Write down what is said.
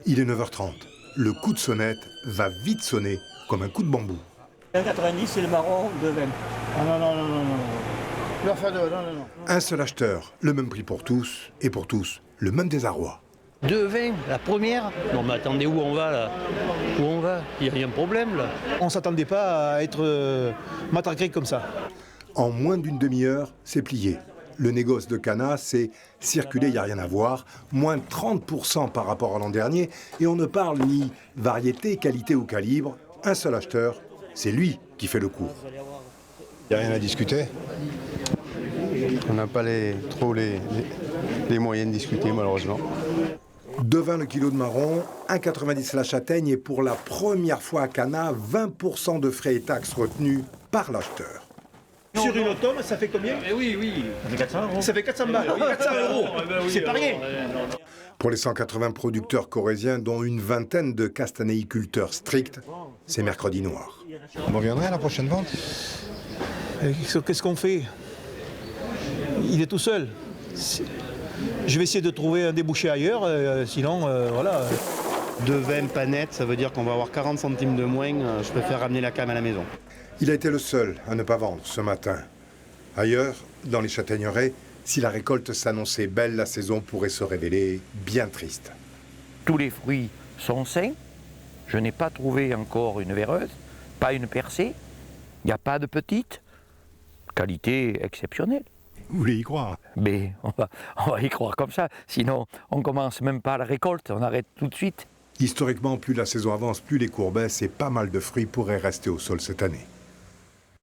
Il est 9h30. Le coup de sonnette va vite sonner comme un coup de bambou. 1,90, c'est le marron de 20. Ah non. Non. Un seul acheteur, le même prix pour tous, et pour tous, le même désarroi. 2,20, la première? Non mais attendez, où on va là? Où on va? Il y a un problème là. On ne s'attendait pas à être matraqué comme ça. En moins d'une demi-heure, c'est plié. Le négoce de Cana, c'est circuler, il n'y a rien à voir, moins 30% par rapport à l'an dernier, et on ne parle ni variété, qualité ou calibre. Un seul acheteur, c'est lui qui fait le coup. Il n'y a rien à discuter. On n'a pas trop les moyens de discuter, malheureusement. 2,20 le kilo de marron, 1,90 la châtaigne, et pour la première fois à Cana, 20% de frais et taxes retenus par l'acheteur. Sur une tome, ça fait combien? Oui. Ça fait 400 euros. Ça fait 400 balles. 400 euros. C'est pas rien. Pour les 180 producteurs corréziens, dont une vingtaine de castanéiculteurs stricts, c'est mercredi noir. On reviendrait à la prochaine vente. Qu'est-ce qu'on fait? Il est tout seul. Je vais essayer de trouver un débouché ailleurs, sinon, voilà. 2,20 pas net, ça veut dire qu'on va avoir 40 centimes de moins. Je préfère ramener la cam à la maison. Il a été le seul à ne pas vendre ce matin. Ailleurs, dans les châtaigneraies, si la récolte s'annonçait belle, la saison pourrait se révéler bien triste. Tous les fruits sont sains. Je n'ai pas trouvé encore une véreuse, pas une percée. Il n'y a pas de petite. Qualité exceptionnelle. Vous voulez y croire? Mais on va y croire comme ça. Sinon, on commence même pas la récolte, on arrête tout de suite. Historiquement, plus la saison avance, plus les cours baissent et pas mal de fruits pourraient rester au sol cette année.